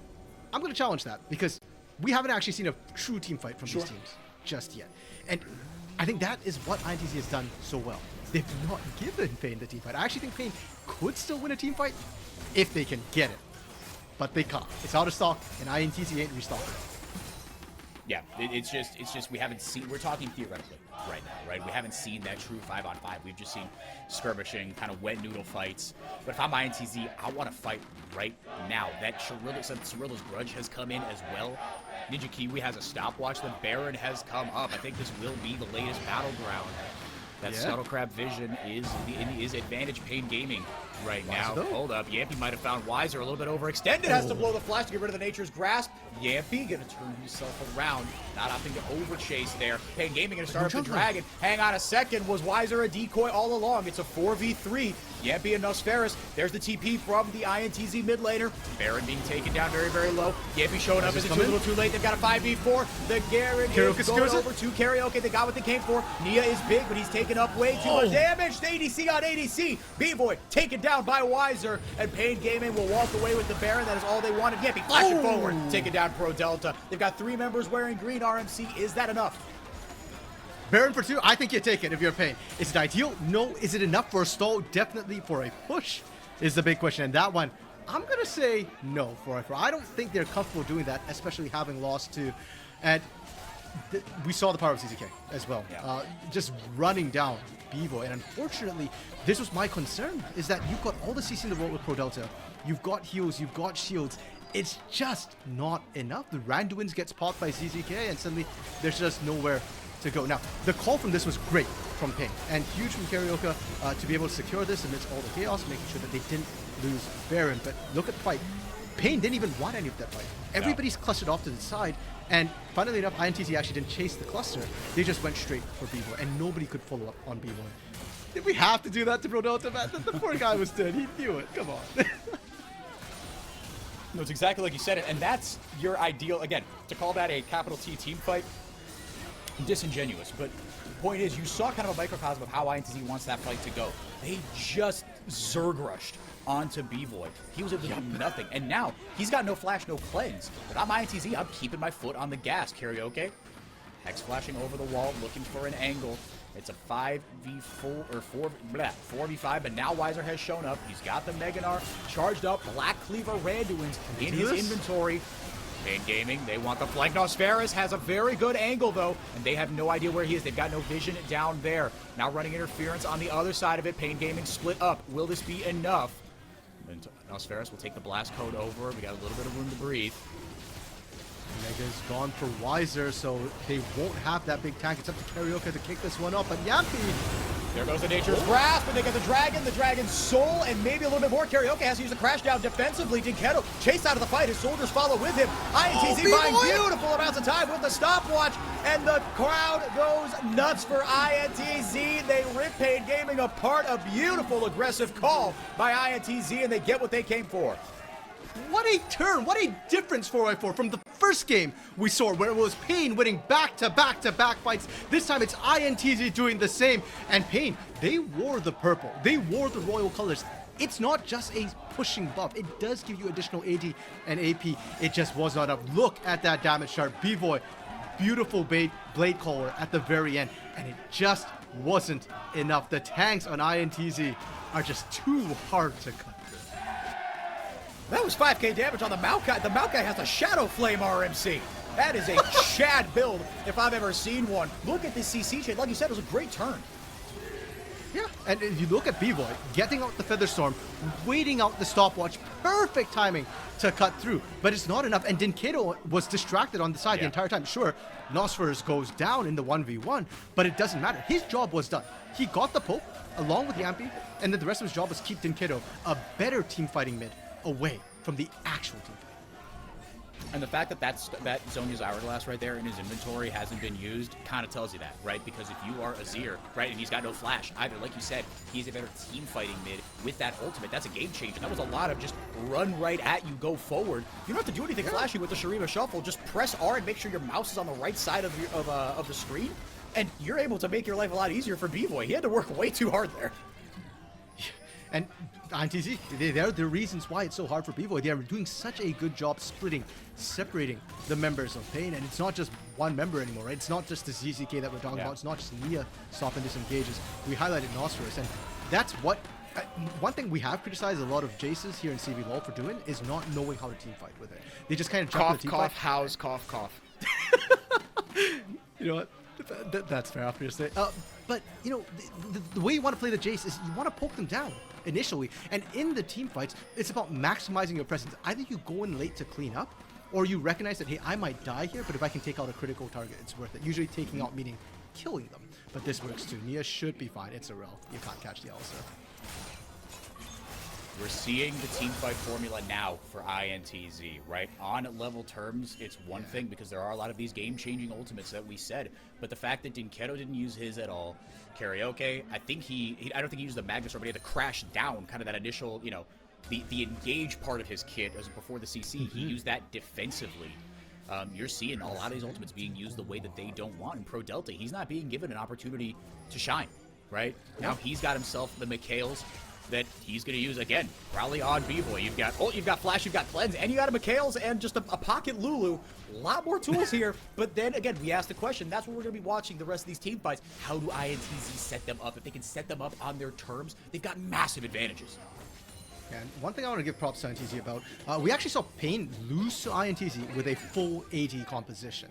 I'm gonna challenge that because we haven't actually seen a true team fight from these teams just yet. And I think that is what INTZ has done so well. They've not given Pain the team fight. I actually think Pain could still win a team fight if they can get it. But they can't. It's out of stock, and INTZ ain't restocking it. Yeah, it's just we haven't seen, we're talking theoretically right now, right? We haven't seen that true 5-on-5. We've just seen skirmishing, kind of wet noodle fights. But if I'm INTZ, I want to fight right now. That Cirilla's grudge has come in as well. Ninja Kiwi has a stopwatch. The Baron has come up. I think this will be the latest battleground. That Scuttle Crab Vision is advantage Pain Gaming right now. Hold up. Yampy might have found Wiser a little bit overextended. Has to blow the flash to get rid of the Nature's Grasp. Yampy going to turn himself around. Not opting to overchase there. Pain Gaming going to start up the Dragon. Hang on a second. Was Wiser a decoy all along? It's a 4v3. Yampy and Nosferus. There's the TP from the INTZ mid laner. Baron being taken down very, very low. Yampy showing up. Is it too little too late? They've got a 5v4. The Garen is going over to Karaoke. They got what they came for. Nia is big, but he's taken taking up way too much damage. The ADC on ADC. B-Boy taken down by Wiser, and Pain Gaming will walk away with the Baron. That is all they wanted. Yippee, flashing forward, taking down Pro Delta. They've got 3 members wearing green. RMC, is that enough? Baron for 2, I think you take it if you're Pain. Is it ideal? No. Is it enough for a stall? Definitely for a push is the big question. And that one, I'm going to say no for a I don't think they're comfortable doing that, especially having lost to... And we saw the power of CZK as well. Yeah. Just running down B-Boy. And unfortunately, this was my concern, is that you've got all the CC in the world with Pro Delta. You've got heals, you've got shields. It's just not enough. The Randuins gets popped by CZK, and suddenly there's just nowhere to go. Now, the call from this was great from Pain, and huge from Karaoke to be able to secure this amidst all the chaos, making sure that they didn't lose Baron. But look at the fight. Pain didn't even want any of that fight. Everybody's clustered off to the side, and funnily enough, INTZ actually didn't chase the cluster. They just went straight for B-Boy, and nobody could follow up on B-Boy. Did we have to do that to Pro Delta, man? The poor guy was dead. He knew it. Come on. No, it's exactly like you said it, and that's your ideal. Again, to call that a capital T team fight, disingenuous. But the point is, you saw kind of a microcosm of how INTZ wants that fight to go. They just Zerg rushed onto B-Boy. He was able to do nothing, and now he's got no flash, no cleanse. But I'm INTZ, I'm keeping my foot on the gas. Karaoke, Hex flashing over the wall, looking for an angle. It's a 5v4 or 4v5, but now Wiser has shown up. He's got the Meganar charged up. Black Cleaver Randuins in his inventory. Pain Gaming, they want the flank. Nosferus has a very good angle, though, and they have no idea where he is. They've got no vision down there. Now running interference on the other side of it. Pain Gaming split up. Will this be enough? And Nosferus will take the blast code over. We got a little bit of room to breathe. Mega's gone for Wiser, so they won't have that big tank. It's up to Karaoke to kick this one up, but Yampy... There goes the Nature's Grasp, and they get the Dragon's Soul, and maybe a little bit more. Karaoke has to use the Crash Down defensively. Dinketo chased out of the fight. His soldiers follow with him. INTZ buying beautiful amounts of time with the stopwatch, and the crowd goes nuts for INTZ. They rip Pain Gaming apart. A beautiful aggressive call by INTZ, and they get what they came for. What a turn, what a difference 4x4 from the first game we saw where it was Pain winning back-to-back-to-back fights. This time it's INTZ doing the same. And Pain, they wore the purple. They wore the royal colors. It's not just a pushing buff. It does give you additional AD and AP. It just was not enough. Look at that damage chart. B-Boy, beautiful blade caller at the very end. And it just wasn't enough. The tanks on INTZ are just too hard to cut. That was 5k damage on the Maokai. The Maokai has a Shadow Flame RMC. That is a Chad build if I've ever seen one. Look at this CC chain. Like you said, it was a great turn. Yeah, and if you look at B-Boy, getting out the Featherstorm, waiting out the stopwatch, perfect timing to cut through. But it's not enough, and Dinketo was distracted on the side the entire time. Sure, Nosferus goes down in the 1v1, but it doesn't matter. His job was done. He got the Pope, along with Yampy, and then the rest of his job was keep Dinketo, a better team fighting mid, away from the actual team fight. And the fact that that Zhonya's Hourglass right there in his inventory hasn't been used kind of tells you that, right? Because if you are Azir, right, and he's got no flash, either, like you said, he's a better team fighting mid with that ultimate. That's a game changer. That was a lot of just run right at you, go forward. You don't have to do anything flashy with the Shurima Shuffle. Just press R and make sure your mouse is on the right side of the screen, and you're able to make your life a lot easier for B-Boy. He had to work way too hard there. And INTZ, they're the reasons why it's so hard for B-Boy. They are doing such a good job separating the members of Pain. And it's not just one member anymore, right? It's not just the ZZK that we're talking about. It's not just Nia stopping disengages. We highlighted Nosferus, and that's what... one thing we have criticized a lot of Jaces here in CBLOL for doing is not knowing how to team fight with it. They just kind of jump Cough, the team cough, fight. house, cough, cough. You know what? That's fair after you say. But, you know, the way you want to play the Jace is you want to poke them down initially. And in the team fights, it's about maximizing your presence. Either you go in late to clean up, or you recognize that, hey, I might die here, but if I can take out a critical target, it's worth it. Usually taking out meaning killing them. But this works too. Nia should be fine. It's a rel. You can't catch the Alistair. We're seeing the team fight formula now for INTZ, right? On level terms, it's one thing because there are a lot of these game-changing ultimates that we said, but the fact that Dinketo didn't use his at all, Karaoke, I think I don't think he used the Magnus, but he had to crash down kind of that initial, you know, the engage part of his kit as before the CC. He used that defensively. You're seeing a lot of these ultimates being used the way that they don't want. In Pro Delta, he's not being given an opportunity to shine. right? Now he's got himself the Mikhails that he's going to use again, probably on B-Boy. You've got Ult, you've got Flash, you've got Cleanse, and you got a Mikhails and just a pocket Lulu. A lot more tools here. But then again, we asked the question. That's what we're going to be watching the rest of these team fights. How do INTZ set them up? If they can set them up on their terms, they've got massive advantages. And one thing I want to give props to INTZ about, we actually saw Pain lose to INTZ with a full AD composition.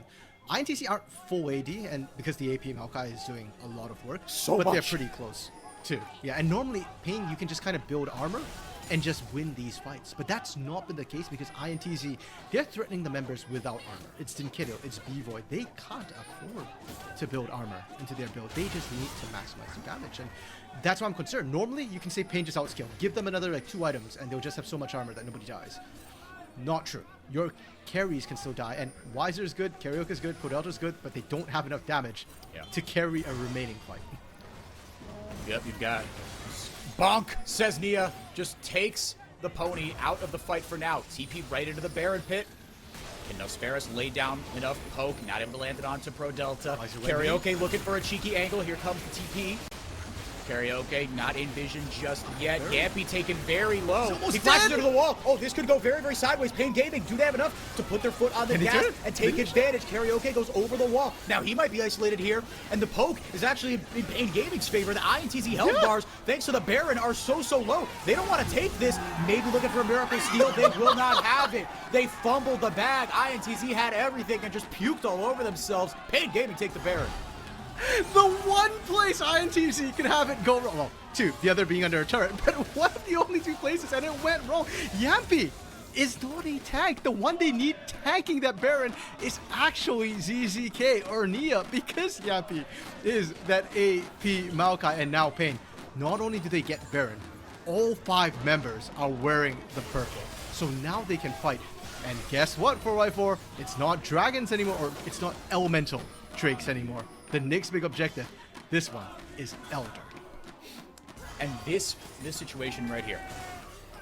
INTZ aren't full AD, and because the AP Maokai is doing a lot of work, but they're pretty close too. Yeah, and normally Pain, you can just kind of build armor and just win these fights. But that's not been the case because INTZ, they're threatening the members without armor. It's Dinkedo, it's B-Void. They can't afford to build armor into their build. They just need to maximize the damage. And that's why I'm concerned. Normally, you can say Pain just outscale. Give them another like 2 items and they'll just have so much armor that nobody dies. Not true. Your carries can still die. And Weiser is good, Karaoke is good, Prodelta is good, but they don't have enough damage to carry a remaining fight. Yep, you've got Bonk, says Nia, just takes the pony out of the fight for now. TP right into the Baron pit. Can Nosferus lay down enough poke? Not able to land it onto Prodelta. Karaoke looking for a cheeky angle. Here comes the TP. Karaoke not in vision just yet. Gampy taken very low. He flashes into the wall. Oh, this could go very, very sideways. Pain Gaming, do they have enough to put their foot on the gas and take advantage? Karaoke goes over the wall. Now he might be isolated here, and the poke is actually in Pain Gaming's favor. The INTZ health bars, thanks to the Baron, are so low. They don't want to take this. Maybe looking for a miracle steal. They will not have it. They fumbled the bag. INTZ had everything and just puked all over themselves. Pain Gaming take the Baron. The one place INTZ can have it go wrong. Well, 2, the other being under a turret, but one of the only 2 places, and it went wrong. Yampy is not a tank. The one they need tanking that Baron is actually ZZK or Nia, because Yampy is that AP Maokai and now Pain. Not only do they get Baron, all 5 members are wearing the purple. So now they can fight. And guess what, 4x4? It's not dragons anymore, or it's not elemental drakes anymore. The next big objective, this one, is Elder. And this situation right here,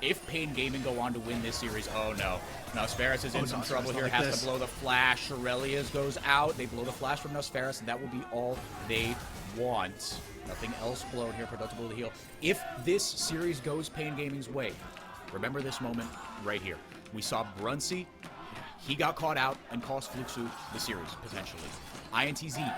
if Pain Gaming go on to win this series, oh no. Nosferus is in some trouble here, has to blow the flash. Aurelius goes out, they blow the flash from Nosferus, and that will be all they want. Nothing else blown here, Productive to heal. If this series goes Pain Gaming's way, remember this moment right here. We saw Brunsey, he got caught out and cost Fluxu the series, potentially. INTZ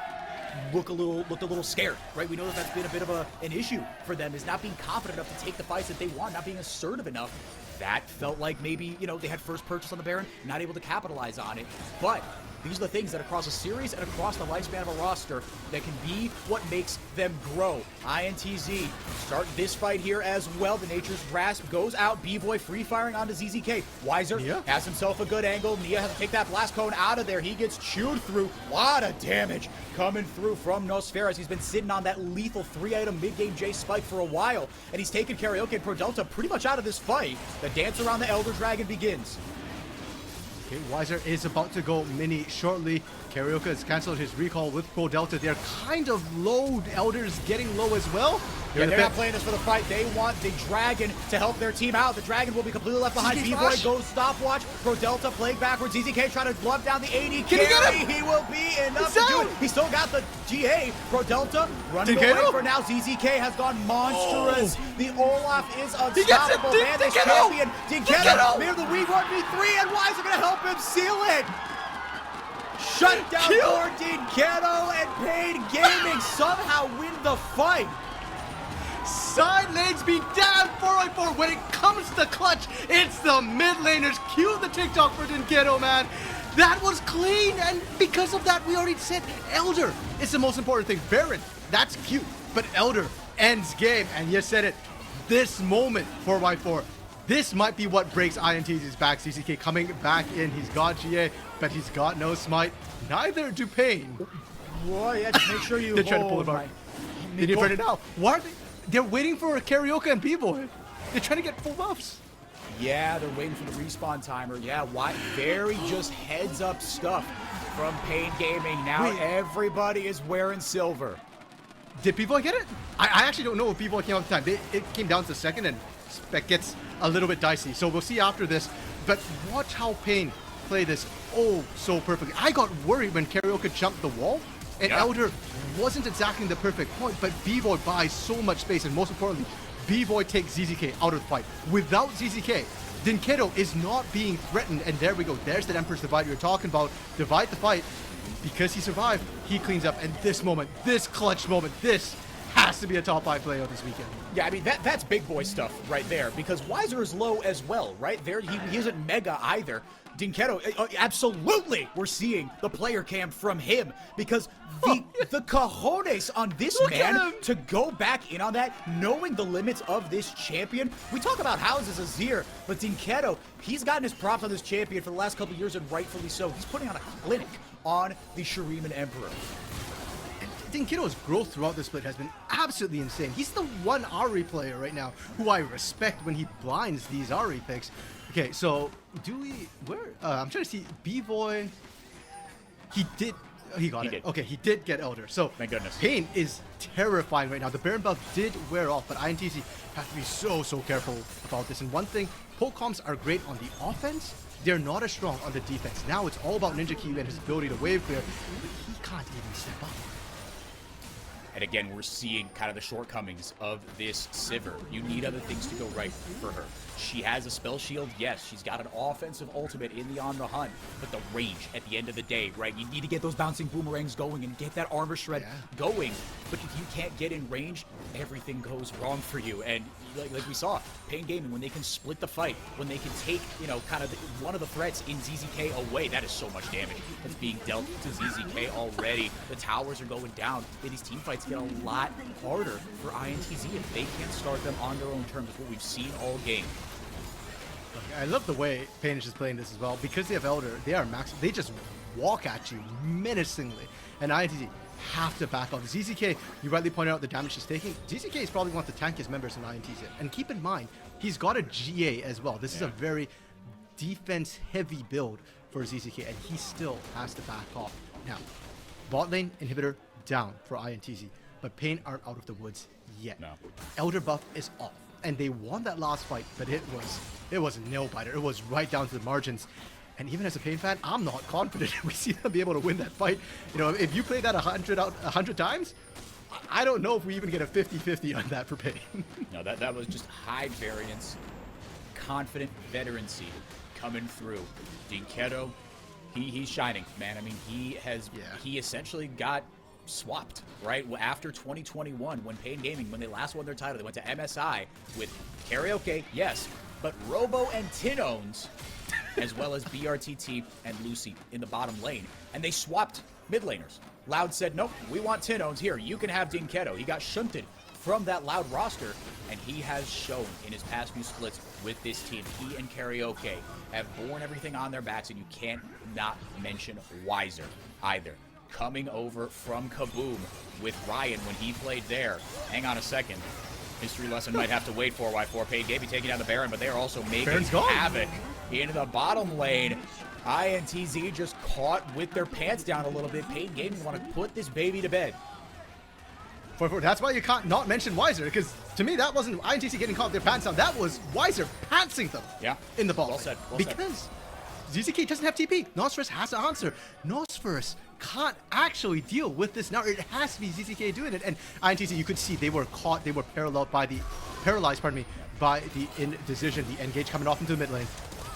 looked a little scared, right? We know that that's been a bit of an issue for them, is not being confident enough to take the fights that they want, not being assertive enough. That felt like maybe, you know, they had first purchase on the Baron, not able to capitalize on it. But these are the things that across a series and across the lifespan of a roster that can be what makes them grow. INTZ start this fight here as well. The Nature's Grasp goes out. B-Boy free firing onto ZZK. Weiser has himself a good angle. Nia has to take that blast cone out of there. He gets chewed through. Lot of damage coming through from Nosferus. He's been sitting on that lethal 3-item mid-game J spike for a while, and he's taken Karaoke and Prodelta pretty much out of this fight. The dance around the Elder Dragon begins. Okay, Weiser is about to go mini shortly. Karaoke has cancelled his recall with Prodelta. They're kind of low. Elder's getting low as well. They're not playing this for the fight. They want the Dragon to help their team out. The Dragon will be completely left behind. B-Boy goes stopwatch. Prodelta playing backwards. ZZK trying to glove down the AD carry. He will be enough to do it. He still got the GA. Prodelta running away for now. ZZK has gone monstrous. The Olaf is unstoppable. Man, this champion. Dinkedo near the Wii 1v3, and Weiser going to help him seal it. Shut down for Dinkedo, and Pain Gaming somehow win the fight. Side lanes be damned 4x4. When it comes to clutch, it's the mid laners. Cue the TikTok for Dinkedo, man. That was clean, and because of that, we already said Elder is the most important thing. Baron, that's cute, but Elder ends game, and you said it. This moment, 4x4, this might be what breaks INTZ's back. CCK coming back in. He's got GA, but he's got no smite. Neither do Pain. Boy, yeah, just make sure you They're trying to pull it apart. They need to burn it out. Why are they? They're waiting for a Karaoke and B-Boy. They're trying to get full buffs. Yeah, they're waiting for the respawn timer. Yeah, why? Very just heads up stuff from Pain Gaming. Now everybody is wearing silver. Did B-Boy get it? I actually don't know if B-Boy came out the time. It came down to second, and Spec gets a little bit dicey. So we'll see after this. But watch how Pain play this so perfectly. I got worried when Karaoke jumped the wall. And Yeah. Elder wasn't exactly the perfect point, but B-Boy buys so much space, and most importantly, B-Boy takes ZZK out of the fight. Without ZZK, Dinkedo is not being threatened, and there we go. There's that Emperor's Divide you're talking about. Divide the fight. Because he survived, he cleans up, and this moment, this clutch moment, this has to be a top 5 player this weekend. Yeah, I mean, that's big boy stuff right there, because Weiser is low as well, right? There, he isn't mega either. Dinkedo, absolutely, we're seeing the player cam from him, because the cojones on this man to go back in on that, knowing the limits of this champion. We talk about houses Azir, but Dinkedo, he's gotten his props on this champion for the last couple years, and rightfully so. He's putting on a clinic on the Shuriman Emperor. Dinkedo's growth throughout this split has been absolutely insane. He's the one Ari player right now who I respect when he blinds these Ari picks. Okay, so do we, I'm trying to see, B-Boy, he got it. Okay, he did get Elder. So Thank goodness. Pain is terrifying right now. The Baron buff did wear off, but INTZ has to be so careful about this. And one thing, Pokecoms are great on the offense. They're not as strong on the defense. Now it's all about Ninja Kiwi and his ability to wave clear. He can't even step up. And again, we're seeing kind of the shortcomings of this Sivir. You need other things to go right for her. She has a spell shield, yes. She's got an offensive ultimate in the On the Hunt, but the range at the end of the day, right? You need to get those bouncing boomerangs going and get that armor shred going. But if you can't get in range, everything goes wrong for you. And like we saw, Pain Gaming, when they can split the fight, when they can take, you know, kind of one of the threats in ZZK away, that is so much damage that's being dealt to ZZK already. The towers are going down, and these team fights get a lot harder for INTZ if they can't start them on their own terms. That's what we've seen all game. I love the way Pain is just playing this as well. Because they have Elder, they are max. They just walk at you menacingly. And INTZ have to back off. ZZK, you rightly pointed out the damage he's taking. ZZK is probably one of the tankiest members in INTZ. And keep in mind, he's got a GA as well. This is a very defense-heavy build for ZZK, and he still has to back off. Now, bot lane inhibitor down for INTZ, but Pain aren't out of the woods yet. No. Elder buff is off, and they won that last fight, but it was a nail-biter. It was right down to the margins. And even as a Pain fan, I'm not confident we see them be able to win that fight. You know, if you play that 100 times, I don't know if we even get a 50-50 on that for Pain. No, that was just high variance, confident veterancy coming through. Dinkedo, he's shining, man. I mean, he essentially got swapped, right? After 2021, when Pain Gaming, when they last won their title, they went to MSI with Karaoke, yes, but Robo and Tinones, as well as BRTT and Lucy in the bottom lane. And they swapped mid laners. Loud said, nope, we want Tinones here. You can have Dinkedo. He got shunted from that Loud roster, and he has shown in his past few splits with this team. He and Karaoke have borne everything on their backs, and you can't not mention Weiser either. Coming over from Kaboom with Ryan when he played there. Hang on a second. History lesson might have to wait for Y4. Pain Gaming taking down the Baron, but they are also making havoc into the bottom lane. INTZ just caught with their pants down a little bit. Pain Gaming want to put this baby to bed. That's why you can't not mention Weiser, because to me that wasn't INTZ getting caught with their pants down. That was Weiser pantsing them in the ball. Well said. Well because ZZK doesn't have TP. Nosferus has to answer. Nosferus can't actually deal with this now. It has to be ZZK doing it. And INTZ, you could see they were caught. They were paralyzed by the indecision, the engage coming off into the mid lane.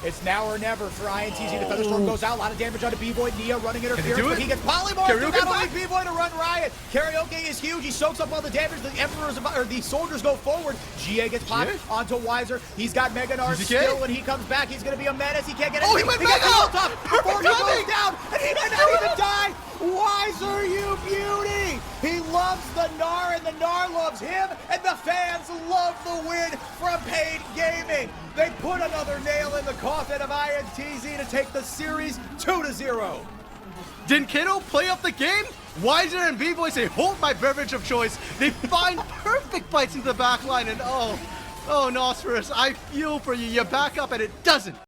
It's now or never for INTZ. The Featherstorm goes out. A lot of damage onto B-Boy. Nia running interference, but he gets polymorphed. Not only B-Boy to run Riot. Karaoke is huge. He soaks up all the damage. The Emperor's or the soldiers go forward. GA gets popped onto Weiser. He's got Mega Nars still. When he comes back, he's going to be a menace. He can't get it. Oh, he went back out. Before he goes down, and he might not even die. Weiser, you beauty. He loves the Gnar, and the Gnar loves him, and the fans love the win from Pain Gaming. They put another nail in the coffin of INTZ to take the series 2-0. Dinkedo play up the game? Weiser and B-Boy say, hold my beverage of choice. They find perfect fights into the back line, and oh, Nosferus, I feel for you. You back up, and it doesn't